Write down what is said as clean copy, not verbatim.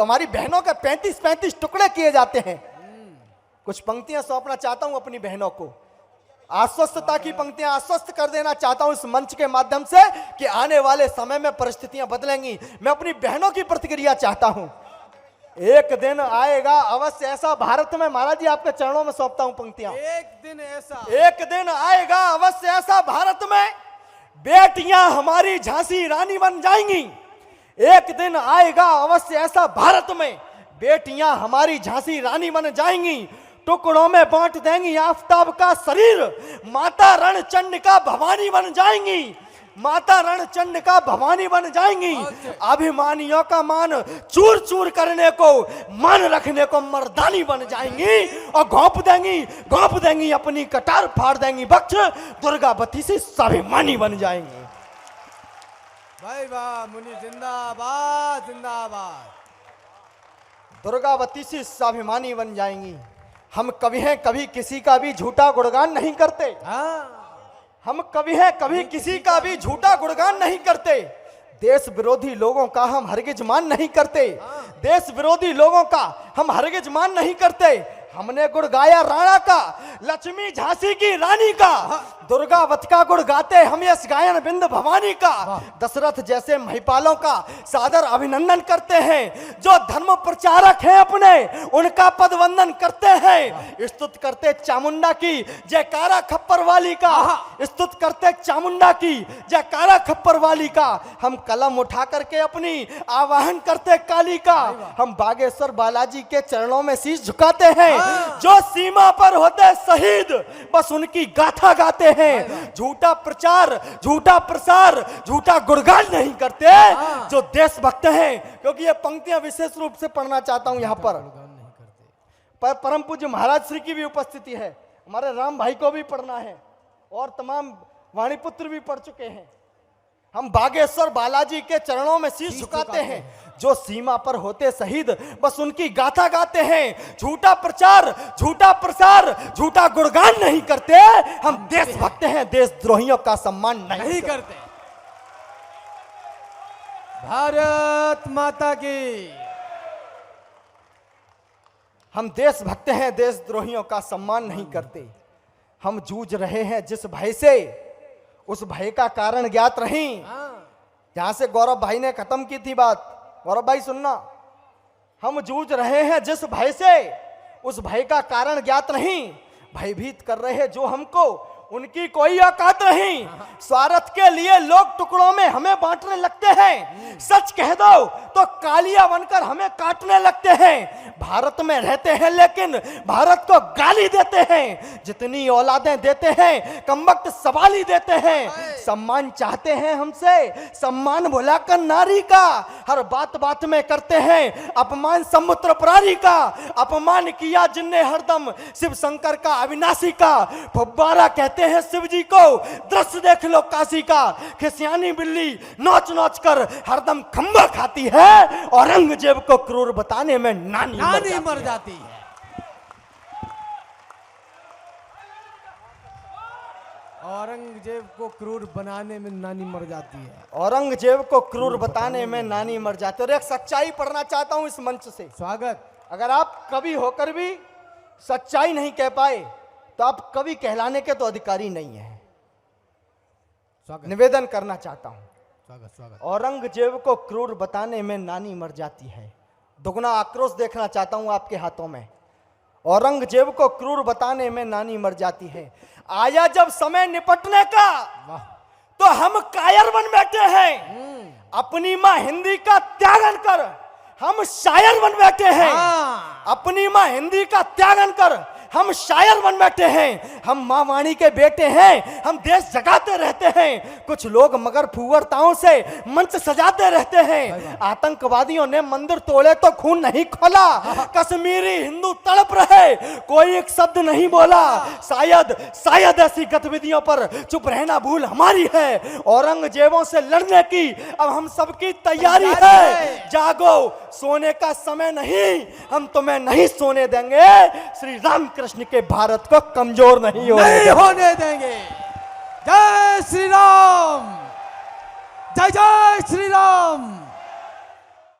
हमारी बहनों के 35-35 टुकड़े किए जाते हैं। कुछ पंक्तियां सौंपना चाहता हूं अपनी बहनों को, आश्वस्तता की पंक्तियां आश्वस्त कर देना चाहता हूं इस मंच के माध्यम से कि आने वाले समय में परिस्थितियां बदलेंगी। मैं अपनी बहनों की प्रतिक्रिया चाहता हूं। एक दिन आएगा अवश्य ऐसा भारत में, महाराज जी आपके चरणों में सौंपता हूं पंक्तियां। एक दिन आएगा अवश्य ऐसा भारत में, बेटियां हमारी झांसी रानी बन जाएंगी। एक दिन आएगा अवश्य ऐसा भारत में, बेटियां हमारी झांसी रानी बन जाएंगी। टुकड़ों में बांट देंगी आफताब का शरीर, माता रणचंडिका भवानी बन जाएंगी। माता रणचंडिका भवानी बन जाएंगी। अभिमानियों का मान चूर चूर करने को, मान रखने को मर्दानी बन जाएंगी। और घोंप देंगी अपनी कटार फाड़ देंगी बख्श, दुर्गावती से स्वाभिमानी बन जाएंगी। भाई वाह मुनि जिंदाबाद जिंदाबाद। दुर्गावती से स्वाभिमानी बन जाएंगी। हम कभी हैं कभी किसी का भी झूठा गुणगान नहीं करते। हम कभी हैं कभी किसी का भी झूठा गुणगान नहीं करते। देश विरोधी लोगों का हम हरगिज मान नहीं करते। देश विरोधी लोगों का हम हरगिज मान नहीं करते। हमने गुण गाया राणा का, लक्ष्मी झांसी की रानी का, दुर्गावत का गुण गाते हम यश गायन बिंद भवानी का। दशरथ जैसे महिपालों का सादर अभिनंदन करते हैं। जो धर्म प्रचारक हैं अपने उनका पद वंदन करते हैं। स्तुत करते चामुंडा की जयकारा खप्पर वाली का, स्तुत करते चामुंडा की जयकारा खप्पर वाली का। हम कलम उठा करके अपनी आवाहन करते काली का। हम बागेश्वर बालाजी के चरणों में शीश झुकाते हैं। जो सीमा पर होते शहीद बस उनकी गाथा गाते हैं। झूठा प्रचार, झूठा प्रसार, झूठा गुणगान नहीं करते जो देशभक्त हैं। क्योंकि ये पंक्तियां विशेष रूप से पढ़ना चाहता हूं यहाँ पर परम पूज्य महाराज श्री की भी उपस्थिति है, हमारे राम भाई को भी पढ़ना है और तमाम वाणीपुत्र भी पढ़ चुके हैं। हम बागेश्वर बालाजी के चरणों में शीश झुकाते हैं। जो सीमा पर होते शहीद बस उनकी गाथा गाते हैं। झूठा प्रचार, झूठा प्रसार, झूठा गुणगान नहीं करते। हम देशभक्त हैं, देशद्रोहियों का सम्मान नहीं करते। भारत माता की। हम देशभक्त हैं, देशद्रोहियों का सम्मान नहीं करते। हम जूझ रहे हैं जिस भय से, उस भय का कारण ज्ञात नहीं। जहां से गौरव भाई ने खत्म की थी बात, गौरव भाई सुनना। हम जूझ रहे हैं जिस भय से, उस भय का कारण ज्ञात नहीं। भयभीत कर रहे हैं जो हमको, उनकी कोई औकात नहीं। स्वार्थ के लिए लोग टुकड़ों में हमें बांटने लगते हैं। सच कह दो तो कालिया बनकर हमें काटने लगते हैं। भारत में रहते हैं लेकिन भारत को गाली देते हैं। जितनी औलादें देते हैं कमबख्त सवाली देते हैं। सम्मान चाहते हैं हमसे, सम्मान भुलाकर नारी का। हर बात बात में करते हैं अपमान समुद्र प्रारी का। अपमान किया जिनने हरदम शिव शंकर का, अविनाशी का। फुब्बारा कहते हैं शिव जी को, दृश्य देख लो काशी का। खिसियानी बिल्ली नोच नोच कर हरदम खंबा खाती है। औरंगजेब को क्रूर बताने में नानी मर जाती है। औरंगजेब को क्रूर बनाने में नानी मर जाती है। औरंगजेब को क्रूर बताने में नानी मर जाती है। और एक सच्चाई पढ़ना चाहता हूं इस मंच से। स्वागत। अगर आप कवि होकर भी सच्चाई नहीं कह पाए तो आप कवि कहलाने के तो अधिकारी नहीं है। निवेदन करना चाहता हूं। स्वागत स्वागत। औरंगजेब को क्रूर बताने में नानी मर जाती है। दुगना आक्रोश देखना चाहता हूं आपके हाथों में। औरंगजेब को क्रूर बताने में नानी मर जाती है। आया जब समय निपटने का तो हम कायर बन बैठे हैं। अपनी मां हिंदी का त्यागन कर हम शायर बन बैठे हैं। अपनी मां हिंदी का त्यागन कर हम शायर बन बैठे हैं। हम मां वाणी के बेटे हैं। हम देश जगाते रहते हैं। कुछ लोग मगर फुवरताओं से मंच सजाते रहते हैं। आतंकवादियों ने मंदिर तोड़े तो खून नहीं खोला। कश्मीरी हिंदू तड़प रहे, कोई एक शब्द नहीं बोला। शायद ऐसी गतिविधियों पर चुप रहना भूल हमारी है। औरंगजेबों से लड़ने की अब हम सबकी तैयारी है। जागो, सोने का समय नहीं, हम तुम्हें नहीं सोने देंगे। श्री राम कृष्ण के भारत को कमजोर नहीं होने देंगे। जय श्री राम, जय जय श्री राम।